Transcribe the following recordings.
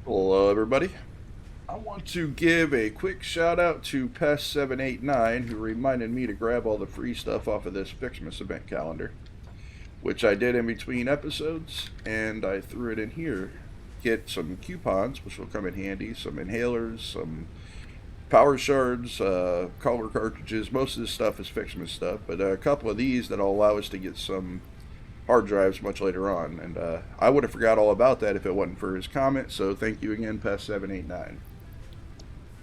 Hello, everybody. I want to give a quick shout out to Pest789 who reminded me to grab all the free stuff off of this Fixmas event calendar, which I did in between episodes, and I threw it in here. Get some coupons, which will come in handy, some inhalers, some power shards, color cartridges. Most of this stuff is Fixmas stuff, but a couple of these that'll allow us to get some hard drives much later on. And I would have forgot all about that if it wasn't for his comment, so thank you again, Pest789.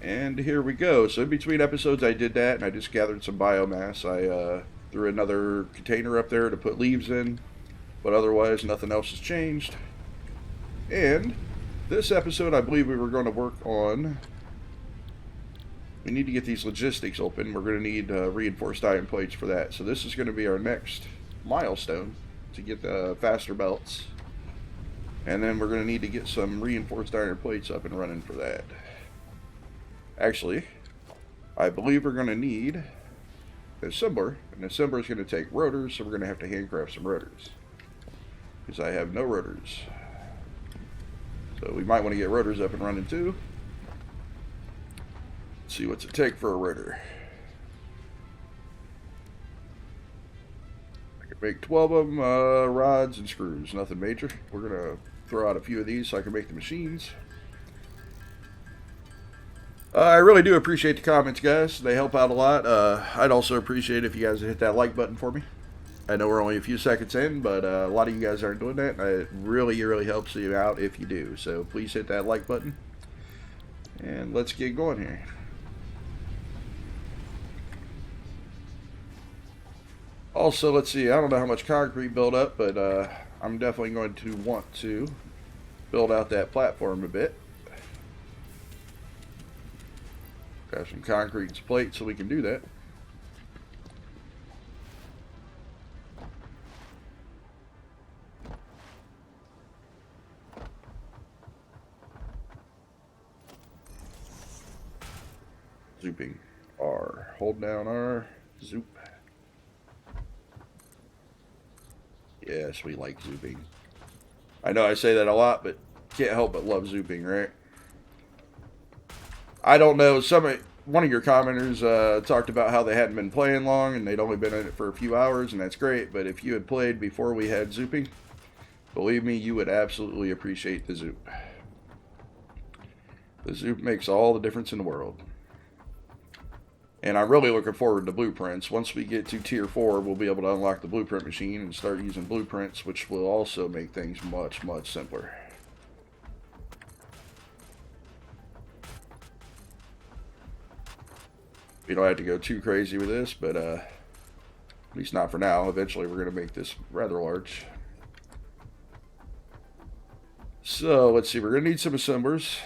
And here we go. So in between episodes I did that, and I just gathered some biomass. I threw another container up there to put leaves in, but otherwise nothing else has changed. And this episode I believe we were going to work on, we need to get these logistics open. We're going to need reinforced iron plates for that. So this is going to be our next milestone, to get the faster belts. And then we're going to need to get some reinforced iron plates up and running for that. Actually, I believe we're going to need an assembler, and the assembler is going to take rotors, so we're going to have to handcraft some rotors, because I have no rotors. So we might want to get rotors up and running too. Let's see what's it take for a rotor. I can make 12 of them, rods and screws, nothing major. We're going to throw out a few of these so I can make the machines. I really do appreciate the comments, guys. They help out a lot. I'd also appreciate if you guys would hit that like button for me. I know we're only a few seconds in, but a lot of you guys aren't doing that. It really helps you out if you do. So please hit that like button. And let's get going here. Also, let's see. I don't know how much concrete built up, but I'm definitely going to want to build out that platform a bit. Got some concrete and plates so we can do that. Zooping R. Hold down R. Zoop. Yes, we like zooping. I know I say that a lot, but can't help but love zooping, right? I don't know, one of your commenters talked about how they hadn't been playing long and they'd only been in it for a few hours, and that's great, but if you had played before we had zooping, believe me, you would absolutely appreciate the zoop. The zoop makes all the difference in the world. And I'm really looking forward to blueprints. Once we get to tier 4, we'll be able to unlock the blueprint machine and start using blueprints, which will also make things much simpler. We don't have to go too crazy with this, but at least not for now. Eventually we're going to make this rather large. So let's see, we're going to need some assemblers,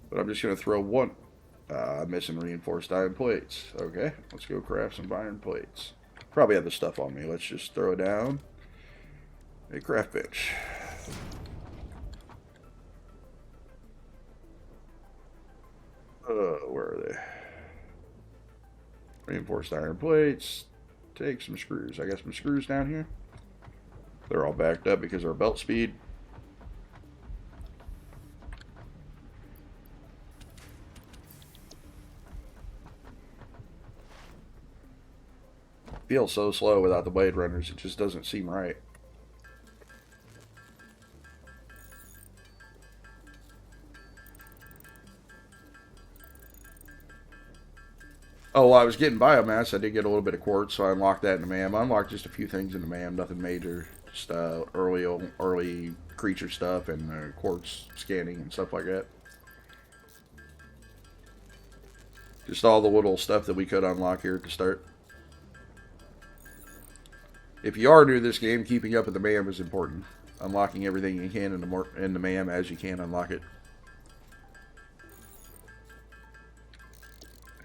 but I'm just going to throw one. Missing reinforced iron plates. Okay, let's go craft some iron plates. Probably have the stuff on me. Let's just throw down a craft bench. Where are they? Reinforced iron plates. Take some screws. I got some screws down here. They're all backed up because of our belt speed. Feels so slow without the blade runners. It just doesn't seem right. Oh, while I was getting biomass, I did get a little bit of quartz, so I unlocked that in the MAM. I unlocked just a few things in the MAM, nothing major. Just early creature stuff and quartz scanning and stuff like that. Just all the little stuff that we could unlock here at the start. If you are new to this game, keeping up with the MAM is important. Unlocking everything you can in the MAM as you can unlock it.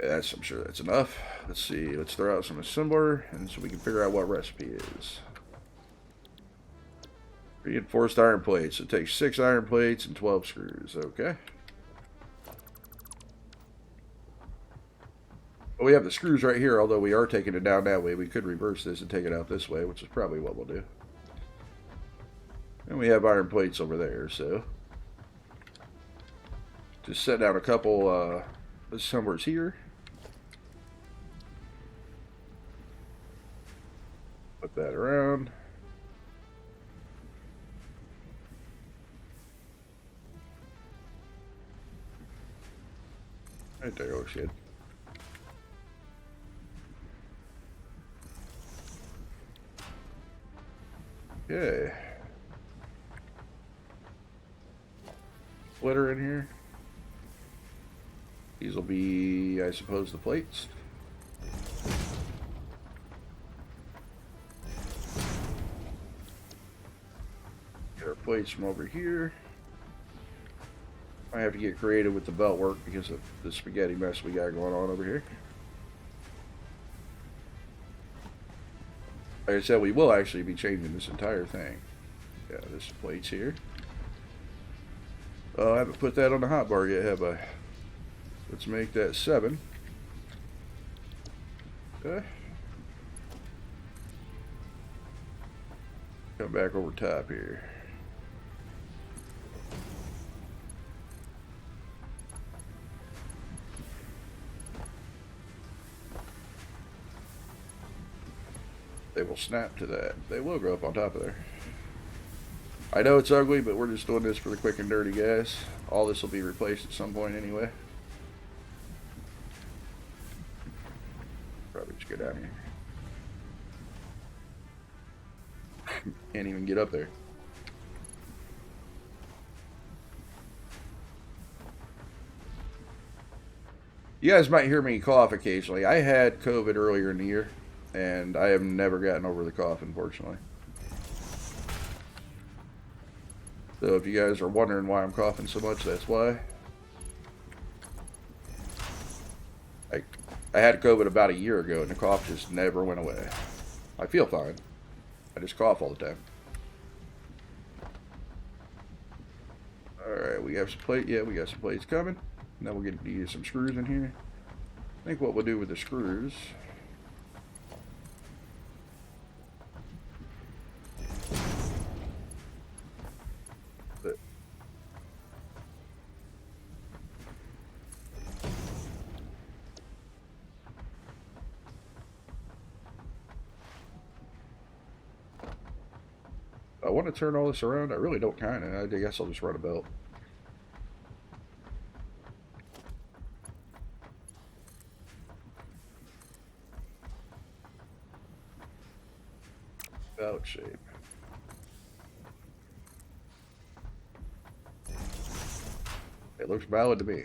I'm sure that's enough. Let's see. Let's throw out some assembler, and so we can figure out what recipe is. Reinforced iron plates. It takes 6 iron plates and 12 screws. Okay. Well, we have the screws right here, although we are taking it down that way. We could reverse this and take it out this way, which is probably what we'll do. And we have iron plates over there, so Just set down a couple assemblers here. Put that around. Right there, oh shit. Okay. Splitter in here. These will be, I suppose, the plates. Get our plates from over here. I have to get creative with the belt work because of the spaghetti mess we got going on over here. Like I said, we will actually be changing this entire thing. Yeah, this plate's here. Oh, I haven't put that on the hotbar yet, have I? Let's make that 7. Okay. Come back over top here. They will snap to that. They will grow up on top of there. I know it's ugly, but we're just doing this for the quick and dirty, guys. All this will be replaced at some point anyway. Probably just go down here. Can't even get up there. You guys might hear me cough occasionally. I had COVID earlier in the year, and I have never gotten over the cough, unfortunately. So if you guys are wondering why I'm coughing so much, that's why. I had COVID about a year ago, and the cough just never went away. I feel fine. I just cough all the time. Alright, we have some plate. Yeah, we got some plates coming. Now we'll get to use some screws in here. I think what we'll do with the screws... I want to turn all this around. I really don't kind of. I guess I'll just run a belt. Belt shape. It looks valid to me.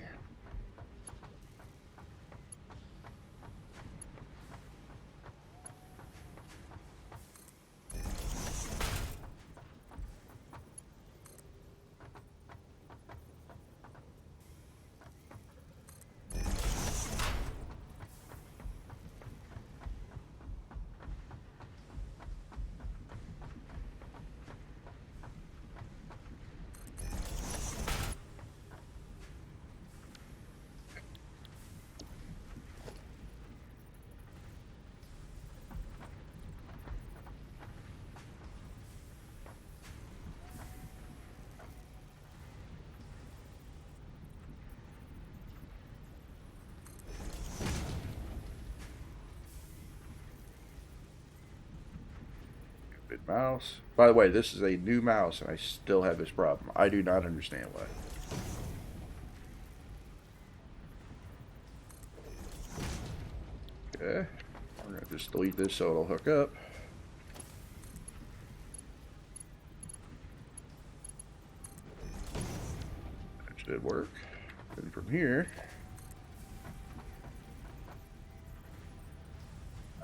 Mouse. By the way, this is a new mouse and I still have this problem. I do not understand why. Okay. We're going to just delete this so it'll hook up. That should work. And from here...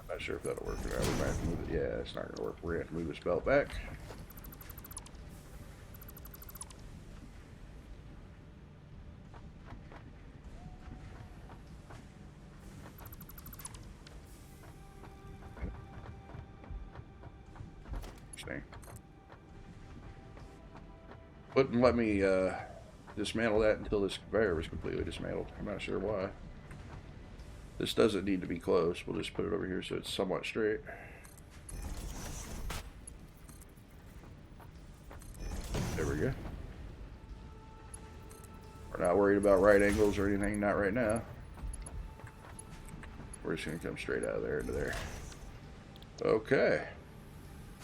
Not sure if that'll work or not. We might have to move it. Yeah, it's not going to work. We're going to have to move this belt back. Interesting. Wouldn't let me dismantle that until this conveyor was completely dismantled. I'm not sure why. This doesn't need to be close. We'll just put it over here so it's somewhat straight. There we go. We're not worried about right angles or anything, not right now. We're just going to come straight out of there into there. Okay.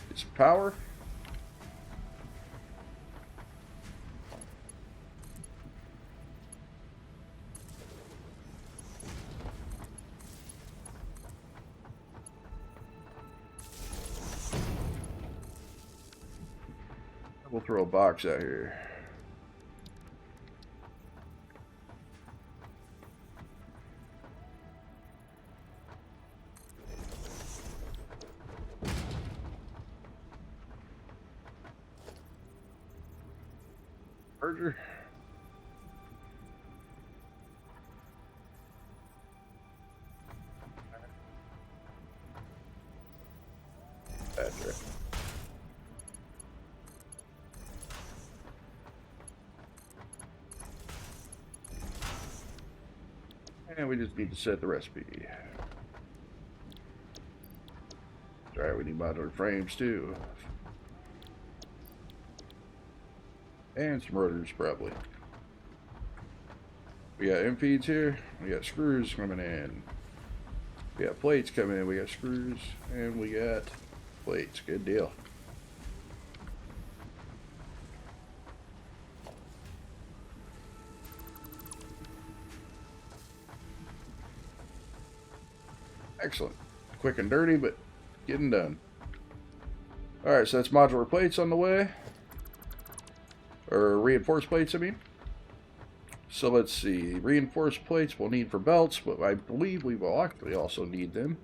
Get some power. We'll throw a box out here. Merger. That's right. And we just need to set the recipe. Alright, we need modular frames too. And some rotors probably. We got M feeds here, we got screws coming in. We got plates coming in, we got screws, and we got plates. Good deal. Excellent. Quick and dirty, but getting done. Alright, so that's modular plates on the way. Or reinforced plates, I mean. So let's see. Reinforced plates we'll need for belts, but I believe we will actually also need them.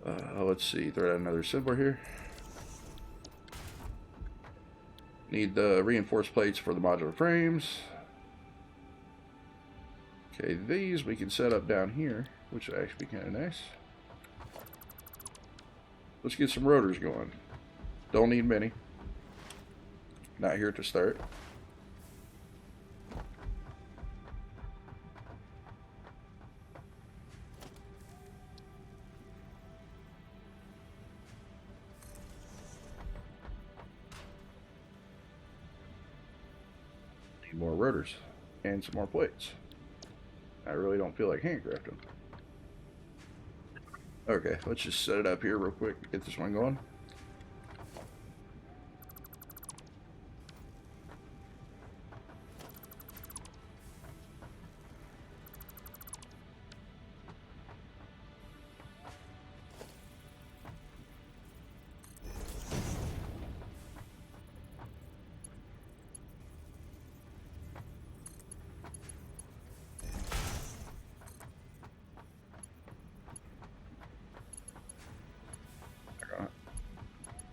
Let's see. Throw out another symbol here. Need the reinforced plates for the modular frames. Okay, these we can set up down here, which would actually be kind of nice. Let's get some rotors going. Don't need many. Not here to start. Need more rotors and some more plates. I really don't feel like handcrafting. Okay, let's just set it up here real quick. Get this one going.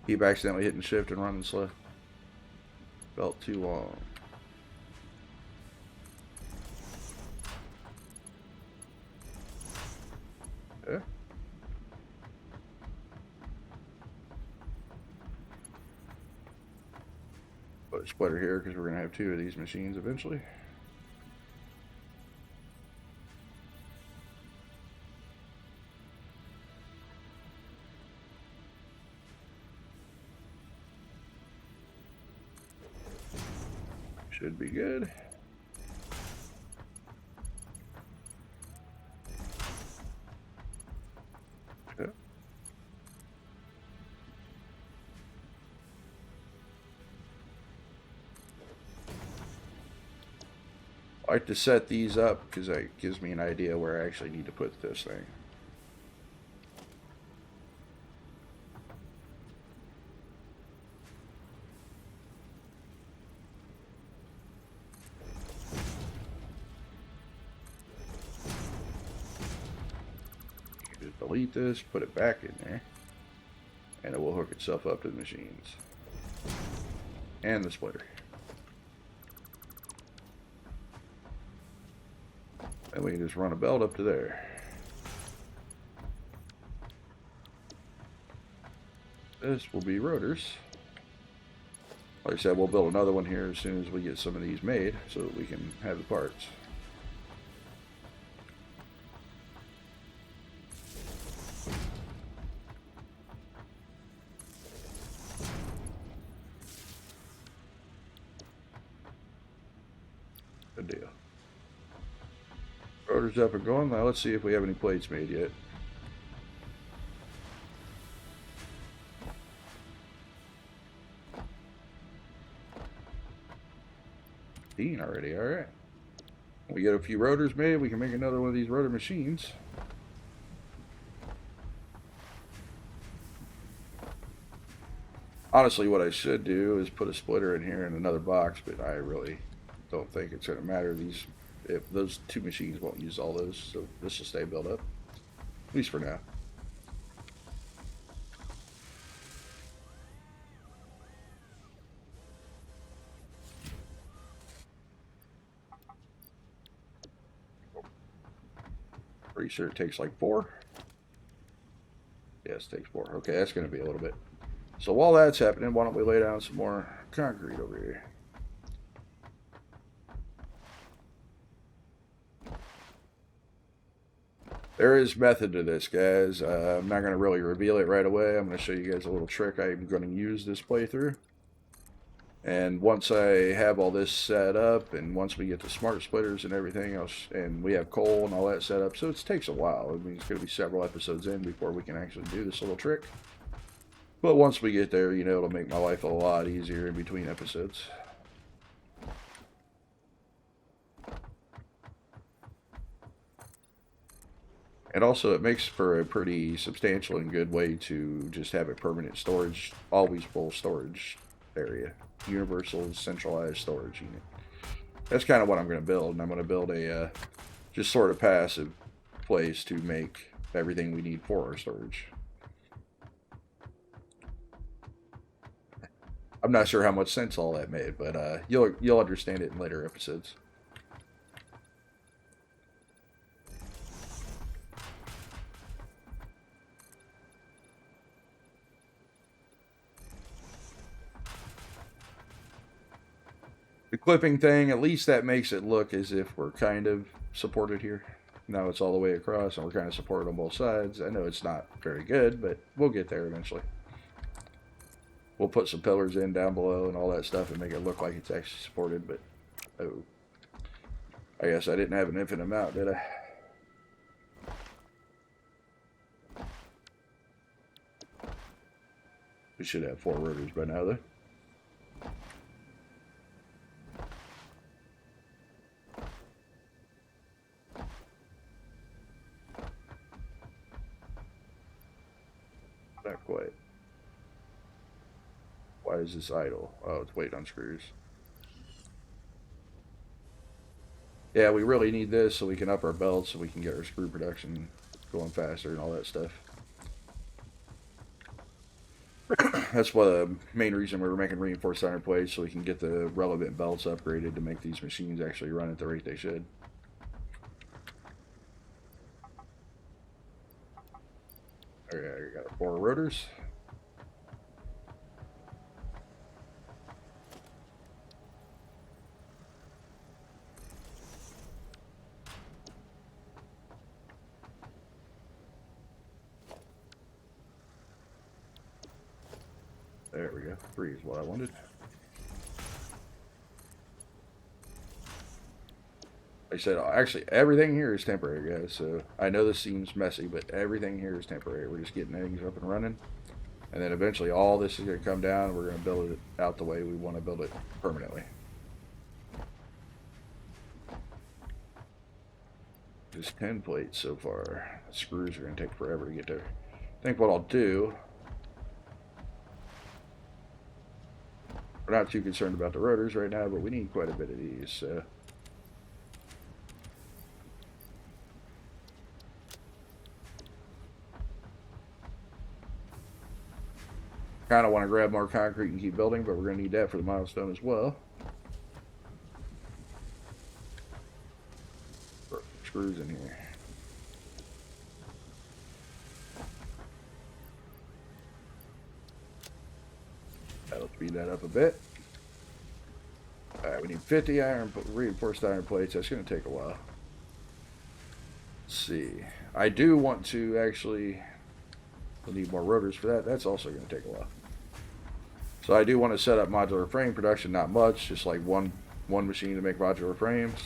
Keep accidentally hitting shift and running slow. Belt too long. Okay. Put a splitter here because we're going to have two of these machines eventually. Should be good. Okay. I like to set these up because that gives me an idea where I actually need to put this thing. Delete this, put it back in there, and it will hook itself up to the machines and the splitter. And we can just run a belt up to there. This will be rotors. Like I said, we'll build another one here as soon as we get some of these made so that we can have the parts. Good deal. Rotor's up and going. Now let's see if we have any plates made yet. Already, alright. We get a few rotors made, we can make another one of these rotor machines. Honestly, what I should do is put a splitter in here in another box, but I really don't think it's going to matter. Those two machines won't use all those, so this will stay built up, at least for now. Pretty sure it takes like 4. Yes, it takes 4. Okay, that's going to be a little bit. So while that's happening, why don't we lay down some more concrete over here? There is method to this, guys. I'm not going to really reveal it right away. I'm going to show you guys a little trick I'm going to use this playthrough. And once I have all this set up, and once we get the smart splitters and everything else, and we have coal and all that set up, so it takes a while. I mean, it's going to be several episodes in before we can actually do this little trick. But once we get there, you know, it'll make my life a lot easier in between episodes. And also, it makes for a pretty substantial and good way to just have a permanent storage, always full storage area. Universal centralized storage unit. That's kind of what I'm going to build, and I'm going to build a just sort of passive place to make everything we need for our storage. I'm not sure how much sense all that made, but you'll understand it in later episodes. The clipping thing, at least that makes it look as if we're kind of supported here. Now it's all the way across and we're kind of supported on both sides. I know it's not very good, but we'll get there eventually. We'll put some pillars in down below and all that stuff and make it look like it's actually supported, but oh. I guess I didn't have an infinite amount, did I? We should have 4 rotors by now, though. Not quite. Why is this idle? Oh, it's waiting on screws. Yeah, we really need this so we can up our belts so we can get our screw production going faster and all that stuff. That's the main reason we were making reinforced iron plates, so we can get the relevant belts upgraded to make these machines actually run at the rate they should. Alright, I got 4 rotors. There we go. 3 is what I wanted. Like I said, actually, everything here is temporary, guys. So I know this seems messy, but everything here is temporary. We're just getting things up and running. And then eventually all this is going to come down. We're going to build it out the way we want to build it permanently. Just 10 plates so far. The screws are going to take forever to get there. I think what I'll do... We're not too concerned about the rotors right now, but we need quite a bit of these, so... Kind of want to grab more concrete and keep building, but we're going to need that for the milestone as well. Put screws in here. That'll speed that up a bit. Alright, we need 50 reinforced iron plates. That's going to take a while. Let's see. I do want to actually... We'll need more rotors for that. That's also going to take a while. So I do want to set up modular frame production. Not much, just like one one machine to make modular frames,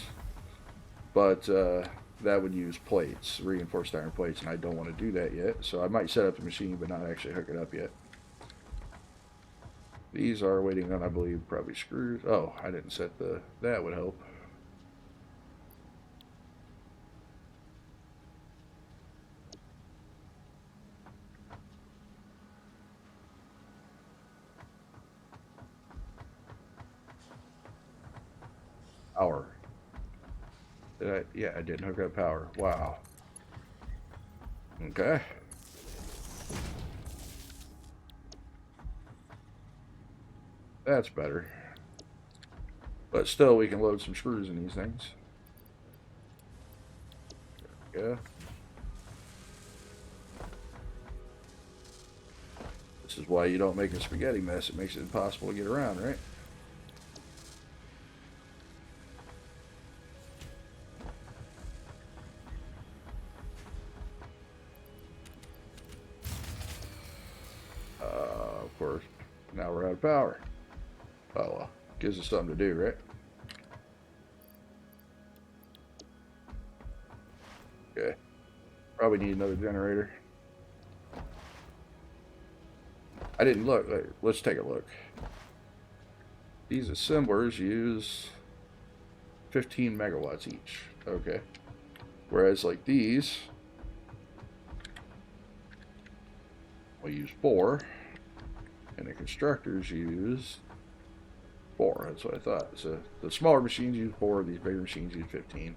but that would use plates, reinforced iron plates, and I don't want to do that yet. So I might set up the machine, but not actually hook it up yet. These are waiting on, I believe, probably screws. Oh, I didn't set the. That would help. Power. Did I? Yeah, I didn't hook up power. Wow. Okay. That's better. But still, we can load some screws in these things. Yeah. This is why you don't make a spaghetti mess. It makes it impossible to get around, right? Of course, now we're out of power. Oh well, gives us something to do, right? Okay. Probably need another generator. I didn't look. Let's take a look. These assemblers use 15 megawatts each. Okay. Whereas like these, we use 4. And the constructors use 4. That's what I thought. So the smaller machines use 4. These bigger machines use 15.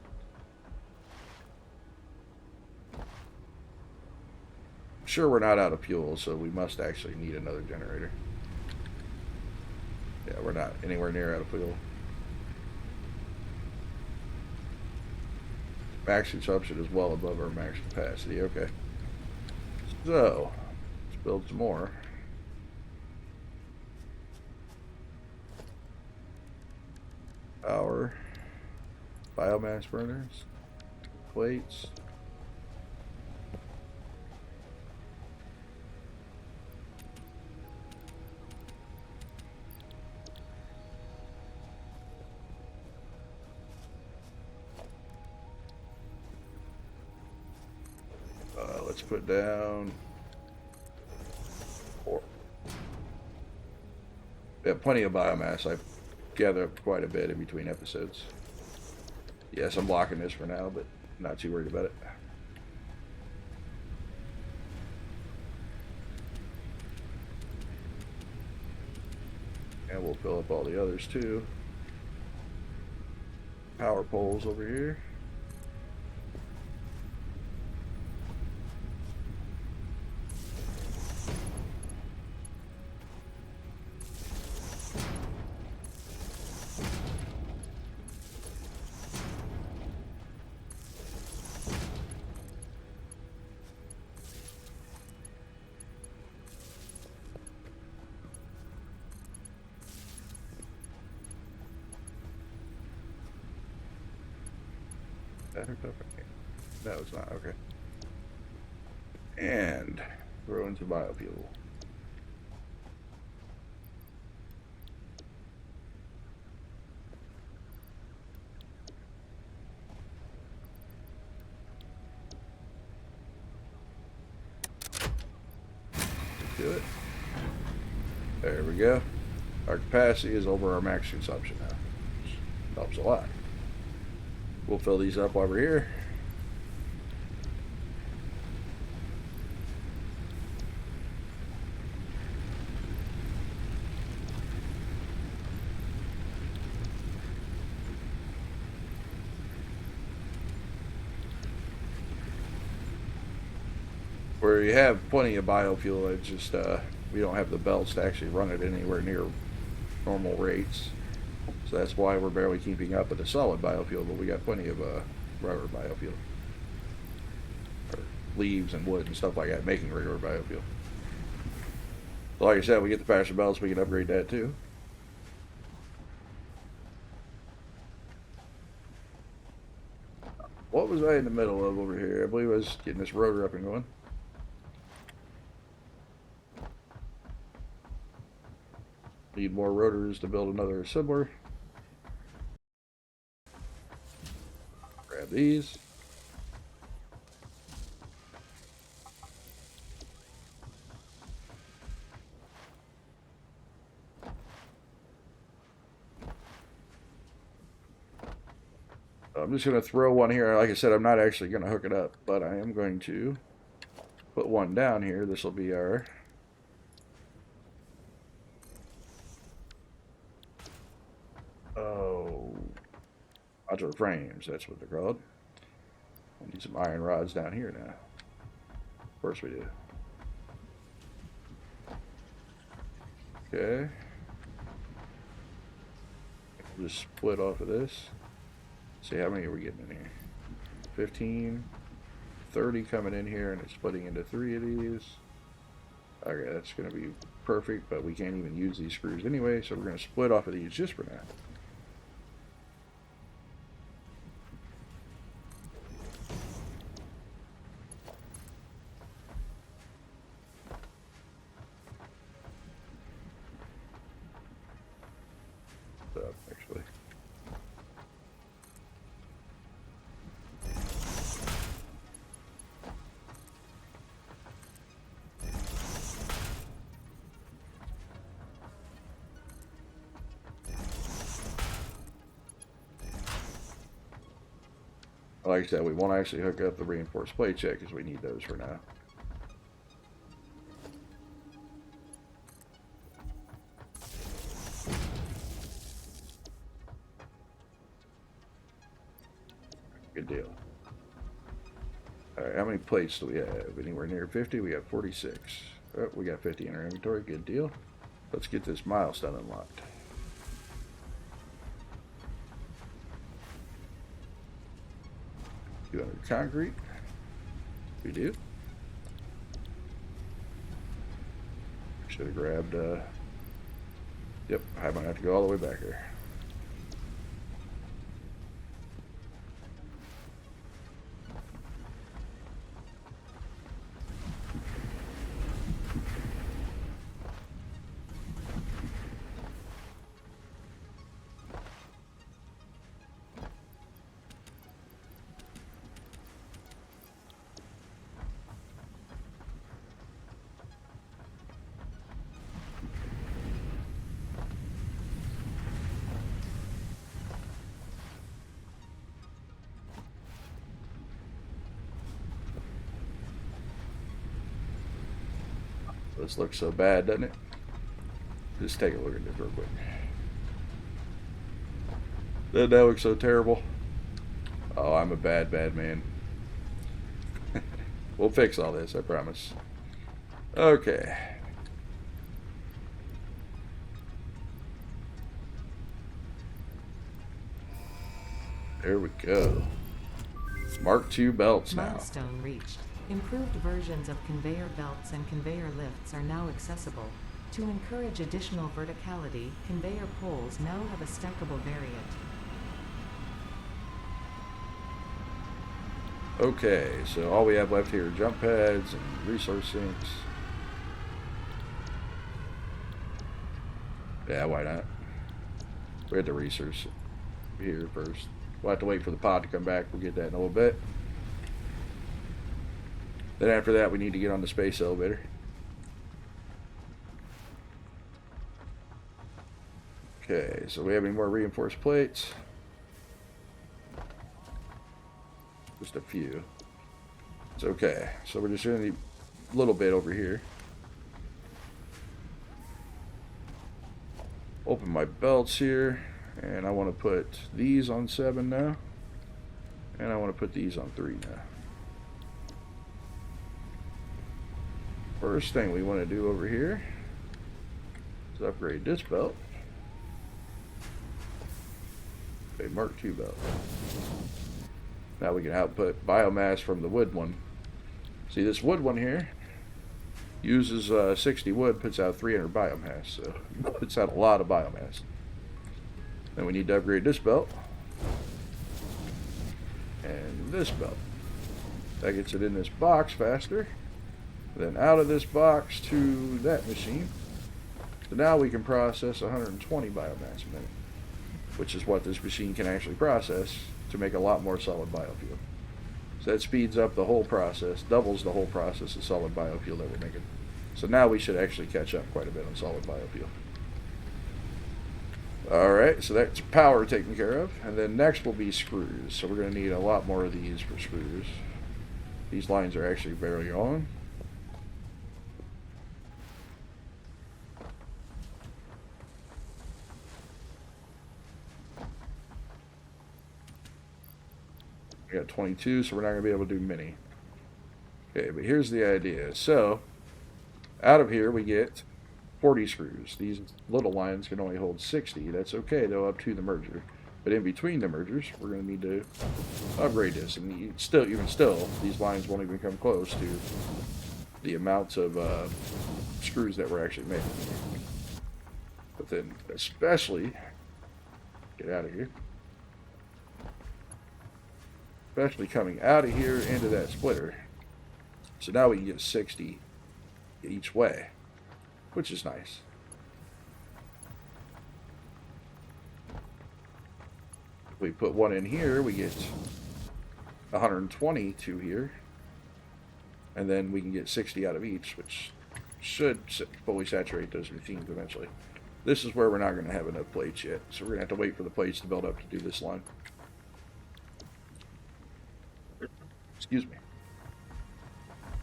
Sure, we're not out of fuel, so we must actually need another generator. Yeah, we're not anywhere near out of fuel. Max consumption is well above our max capacity. Okay. So, let's build some more. Power. Biomass burners. Plates. Let's put down 4. We have plenty of biomass. I've gathered up quite a bit in between episodes. Yes, I'm blocking this for now, but not too worried about it. And we'll fill up all the others too. Power poles over here. That hooked up? No, it's not. Okay. And throw into biofuel. Do it. There we go. Our capacity is over our max consumption now. Helps a lot. We'll fill these up while we're here. Where you have plenty of biofuel, it's just we don't have the belts to actually run it anywhere near normal rates. So that's why we're barely keeping up with the solid biofuel, but we got plenty of rubber biofuel. Or leaves and wood and stuff like that, making regular biofuel. So like I said, we get the faster belts, we can upgrade that too. What was I in the middle of over here? I believe I was getting this rotor up and going. Need more rotors to build another assembler. Grab these. I'm just going to throw one here. Like I said, I'm not actually going to hook it up, but I am going to put one down here. This will be our modular frames. That's what they're called. I need some iron rods down here now. Of course we do. Okay. We'll just split off of this. See how many are we getting in here? 15, 30 coming in here, and it's splitting into 3 of these. Okay, that's going to be perfect, but we can't even use these screws anyway, so we're going to split off of these just for now. Actually. Like I said, we won't actually hook up the reinforced plate yet because we need those for now. Good deal. Alright, how many plates do we have? Anywhere near 50? We got 46. Oh, we got 50 in our inventory. Good deal. Let's get this milestone unlocked. Concrete. We do. Should have grabbed, yep, I might have to go all the way back here. This looks so bad, doesn't it? Just take a look at this real quick. Doesn't that look so terrible? Oh, I'm a bad man. We'll fix all this, I promise. Okay. There we go. Mark II belts now. Milestone reached. Improved versions of conveyor belts and conveyor lifts are now accessible. To encourage additional verticality, conveyor poles now have a stackable variant. Okay, so all we have left here are jump pads and resource sinks. Yeah, why not? We had the resource here first. We'll have to wait for the pod to come back. We'll get that in a little bit. Then after that, we need to get on the space elevator. Okay, so we have any more reinforced plates? Just a few. It's okay. So we're just going to need a little bit over here. Open my belts here. And I want to put these on 7 now. And I want to put these on 3 now. First thing we want to do over here is upgrade this belt. A Mark II belt. Now we can output biomass from the wood one. See, this wood one here uses 60 wood, puts out 300 biomass, so it puts out a lot of biomass. Then we need to upgrade this belt and this belt. That gets it in this box faster. Then out of this box to that machine. So now we can process 120 biomass a minute. which is what this machine can actually process to make a lot more solid biofuel. So that speeds up the whole process, doubles the whole process of solid biofuel that we're making. So now we should actually catch up quite a bit on solid biofuel. Alright, so that's power taken care of. And then next will be screws. So we're going to need a lot more of these for screws. These lines are actually very long. We got 22, so we're not going to be able to do many. Okay, but here's the idea. So, out of here we get 40 screws. These little lines can only hold 60. That's okay, though, up to the merger. But in between the mergers, we're going to need to upgrade this. And even still, these lines won't even come close to the amounts of screws that we're actually making. But then, especially, get out of here. Especially coming out of here into that splitter. So now we can get 60 each way, which is nice. If we put one in here, we get 122 here. And then we can get 60 out of each, which should fully saturate those machines eventually. This is where we're not going to have enough plates yet, so we're going to have to wait for the plates to build up to do this line. Excuse me.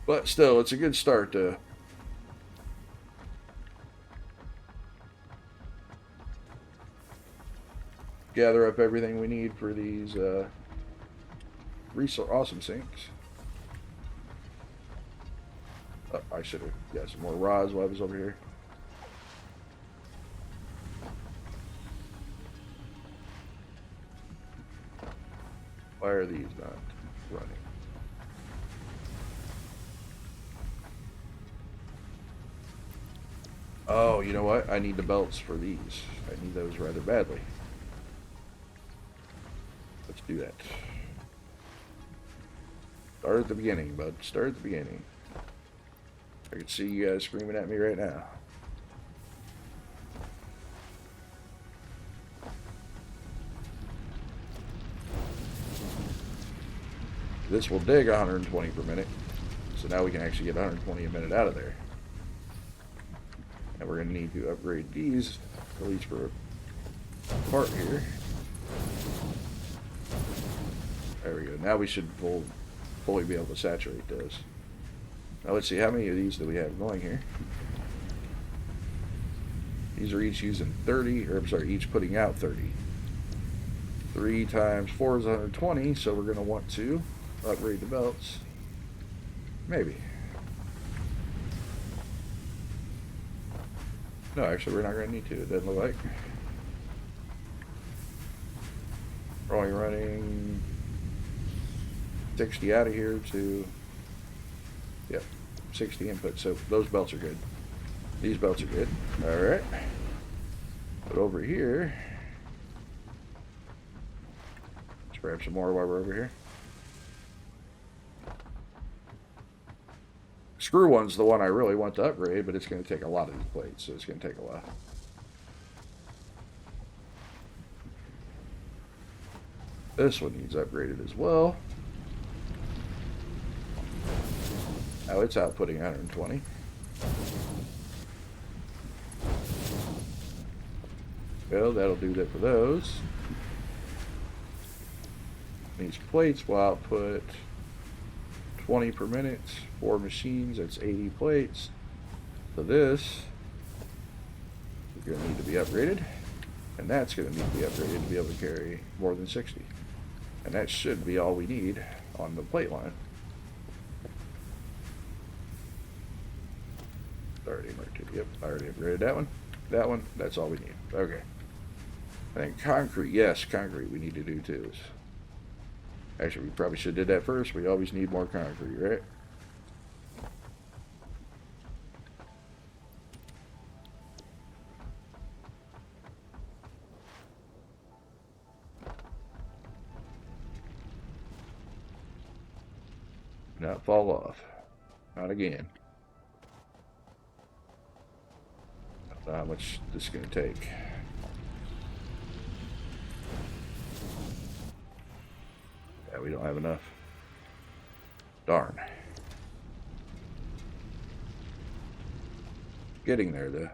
But still, it's a good start to gather up everything we need for these awesome sinks. Oh, I should have got some more rods while I was over here. Why are these not running? Oh, you know what? I need the belts for these. I need those rather badly. Let's do that. Start at the beginning, bud. Start at the beginning. I can see you guys screaming at me right now. This will dig 120 per minute. So now we can actually get 120 a minute out of there. And we're going to need to upgrade these, at least for a part here. There we go. Now we should fully be able to saturate those. Now let's see, how many of these do we have going here? These are each using 30, or I'm sorry, each putting out 30. 3 times 4 is 120, so we're going to want to upgrade the belts. Maybe. No, actually, we're not going to need to. It doesn't look like. We're only running 60 out of here to, yep, 60 input. So those belts are good. These belts are good. All right. But over here, let's grab some more while we're over here. Screw one's the one I really want to upgrade, but it's going to take a lot of these plates, so it's going to take a while. This one needs upgraded as well. Now it's outputting 120. Well, that'll do that for those. These plates will output 20 per minute, 4 machines, that's 80 plates. So this is going to need to be upgraded, and that's going to need to be upgraded to be able to carry more than 60. And that should be all we need on the plate line. Already marked it. Yep, I already upgraded that one. That one, that's all we need. Okay. I think concrete, yes, concrete we need to do too. Actually, we probably should have did that first. We always need more concrete, right? Not fall off. Not again. I don't know how much this is going to take. we don't have enough. Darn. Getting there, though.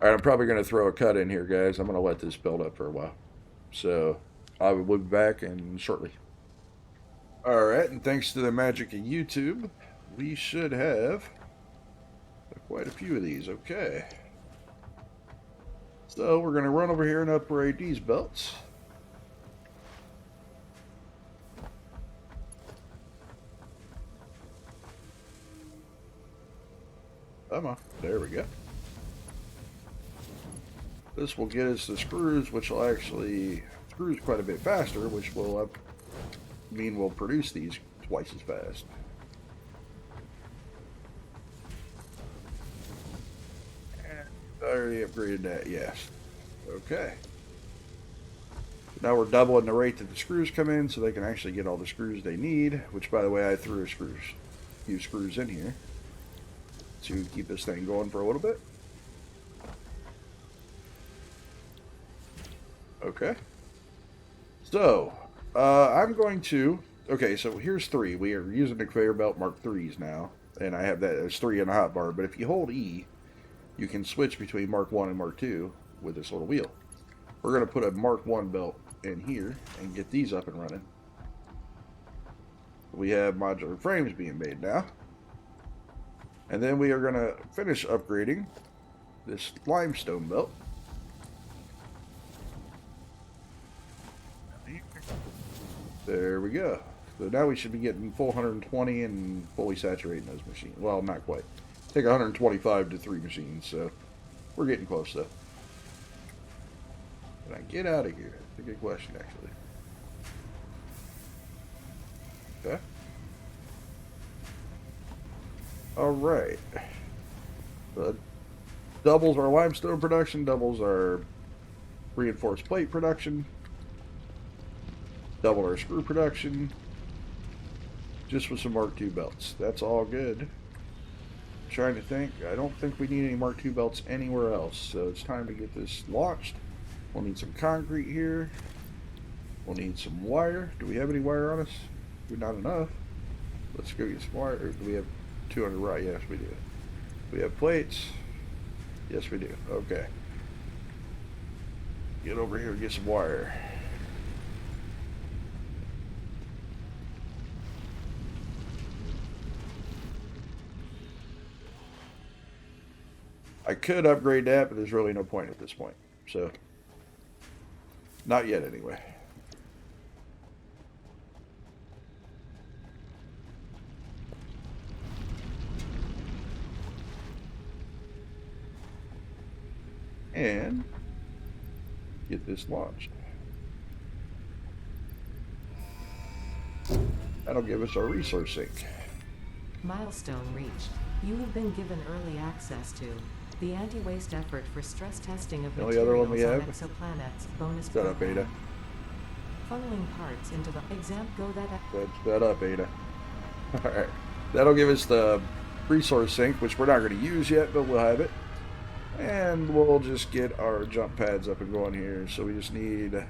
Alright, I'm probably going to throw a cut in here, guys. I'm going to let this build up for a while. So, I will be back in shortly. Alright, and thanks to the magic of YouTube, we should have quite a few of these. Okay. So, we're going to run over here and upgrade these belts. Come on. There we go. This will get us the screws, which will actually screws quite a bit faster, which will mean we'll produce these twice as fast. And I already upgraded that, yes. Okay. Now we're doubling the rate that the screws come in, so they can actually get all the screws they need. Which, by the way, I threw a few screws in here to keep this thing going for a little bit. Okay. So, I'm going to... Okay, so here's 3. We are using the conveyor belt Mark 3s now. And I have that as 3 in the hotbar. But if you hold E, you can switch between Mark 1 and Mark 2 with this little wheel. We're going to put a Mark 1 belt in here and get these up and running. We have modular frames being made now. And then we are going to finish upgrading this limestone belt. There we go. So now we should be getting full 120 and fully saturating those machines. Well, not quite. Take 125 to 3 machines, so we're getting close though. Can I get out of here? That's a good question, actually. Okay. Alright. Doubles our limestone production, doubles our reinforced plate production. Double our screw production, just with some Mark II belts. That's all good. Trying to think. I don't think we need any Mark II belts anywhere else, so it's time to get this launched. We'll need some concrete here. We'll need some wire. Do we have any wire on us? Not enough. Let's go get some wire. Or do we have 200 right? Yes, we do. We have plates. Yes, we do. Okay. Get over here and get some wire. I could upgrade that, but there's really no point at this point. So, not yet anyway. And get this launched. That'll give us our resource sink. Milestone reached. You have been given early access to the anti-waste effort for stress testing of The only other one we materials on have? exoplanets bonus Shut up, program. Ada. Funneling parts into the exam go that Shut up, Ada. Alright. That'll give us the resource sink, which we're not going to use yet, but we'll have it. And we'll just get our jump pads up and going here. So we just need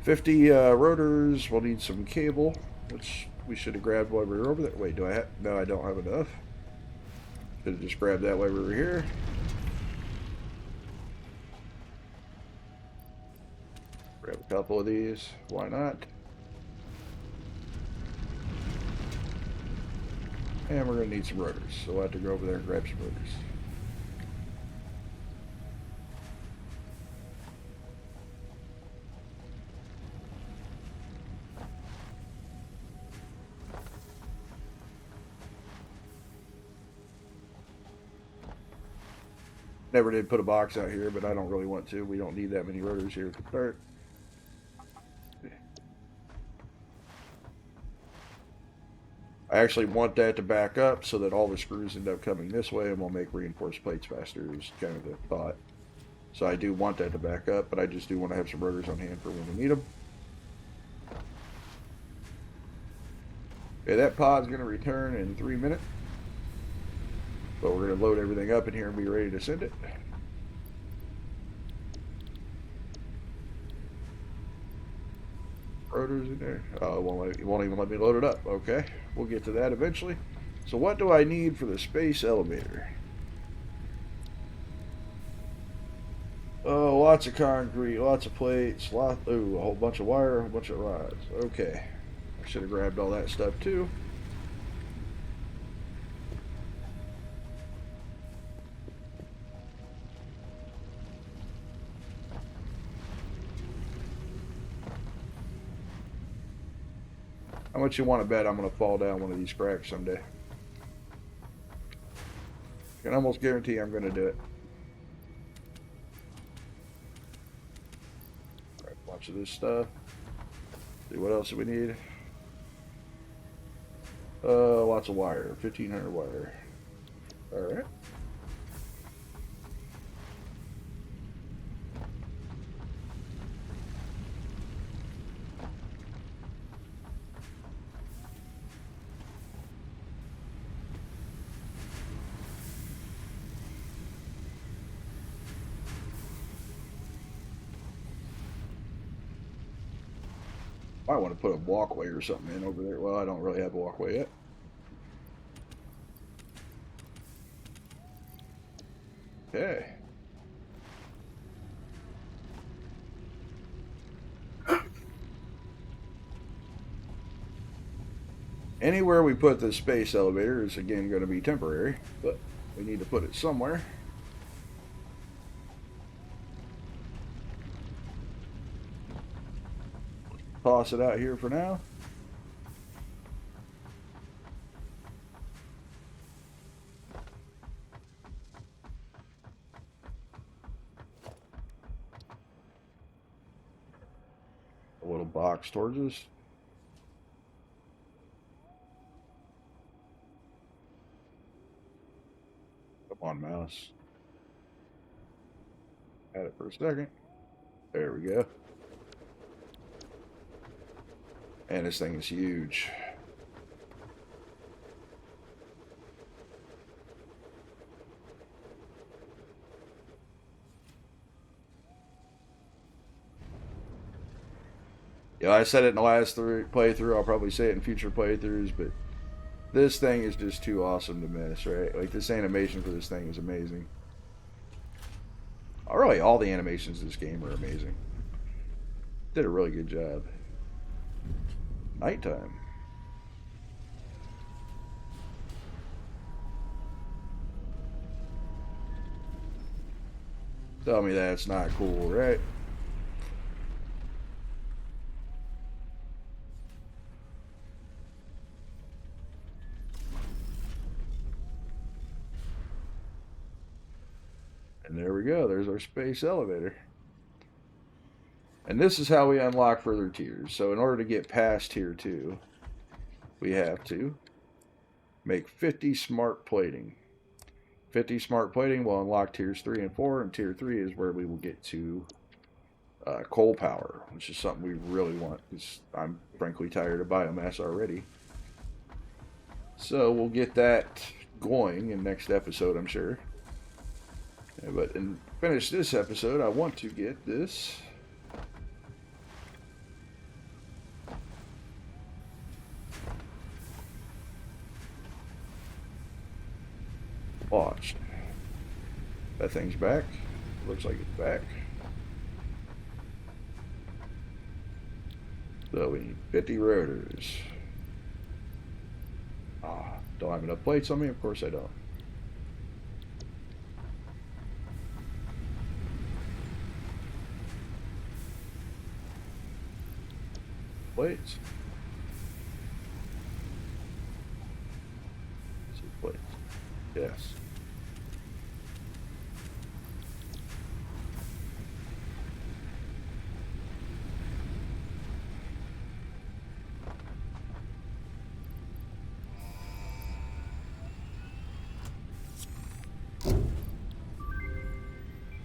50 rotors. We'll need some cable, which we should have grabbed while we were over there. Wait, do I have? No, I don't have enough. Should have just grabbed that while we were here. Grab a couple of these. Why not? And we're going to need some rotors. So we'll have to go over there and grab some rotors. Never did put a box out here, but I don't really want to. We don't need that many rotors here to start. I actually want that to back up so that all the screws end up coming this way and we'll make reinforced plates faster is kind of the thought. So I do want that to back up, but I just do want to have some rotors on hand for when we need them. Okay, that pod's going to return in 3 minutes. But we're going to load everything up in here and be ready to send it. rotors in there? Oh, it won't even let me load it up. Okay, we'll get to that eventually. So what do I need for the space elevator? Oh, lots of concrete, lots of plates, a whole bunch of wire, a whole bunch of rods. Okay, I should have grabbed all that stuff too. How much you want to bet I'm going to fall down one of these cracks someday? I can almost guarantee I'm going to do it. All right, a bunch of this stuff. See what else do we need? Lots of wire. 1,500 wire. All right. I want to put a walkway or something in over there. Well, I don't really have a walkway yet. Okay. Anywhere we put the space elevator is again going to be temporary, but we need to put it somewhere. Toss it out here for now. A little box towards us. Come on, mouse. Had it for a second. There we go. And this thing is huge. Yeah, I said it in the last playthrough. I'll probably say it in future playthroughs, but this thing is just too awesome to miss, right? Like, this animation for this thing is amazing. Oh, really, all the animations in this game are amazing. Did a really good job. Nighttime. Tell me that's not cool, right? And there we go. There's our space elevator. And this is how we unlock further tiers. So in order to get past tier 2, we have to make 50 smart plating. 50 smart plating will unlock tiers 3 and 4, and tier 3 is where we will get to coal power, which is something we really want, because I'm frankly tired of biomass already. So we'll get that going in next episode, I'm sure. Yeah, but to finish this episode, I want to get this. Watched. That thing's back. Looks like it's back. So we need 50 rotors. Don't have enough plates on me? Of course I don't. Plates. Let's see, plates. Yes.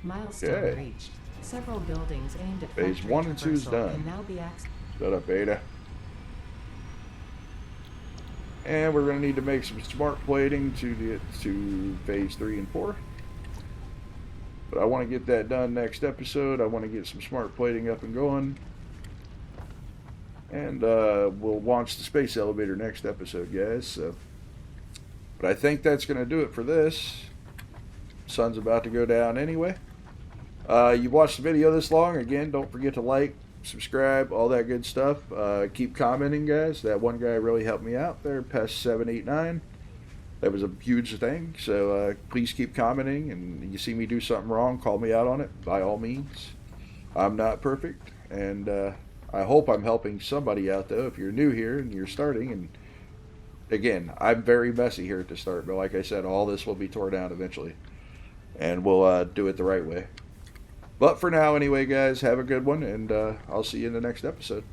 Milestone Okay. reached. Several buildings aimed at Phase factory 1 and 2 is traversal done. can now be accessed. Shut up, Ada. And we're going to need to make some smart plating to get to phase 3 and 4. But I want to get that done next episode. I want to get some smart plating up and going. And we'll launch the space elevator next episode, guys. So, but I think that's going to do it for this. Sun's about to go down anyway. You've watched the video this long. Again, don't forget to like, subscribe, all that good stuff. Keep commenting, guys. That one guy really helped me out there, Pest789. That was a huge thing. So please keep commenting. And you see me do something wrong, call me out on it, by all means. I'm not perfect. And I hope I'm helping somebody out, though, if you're new here and you're starting. And again, I'm very messy here at the start, but like I said, all this will be torn down eventually. And we'll do it the right way. But for now, anyway, guys, have a good one, and I'll see you in the next episode.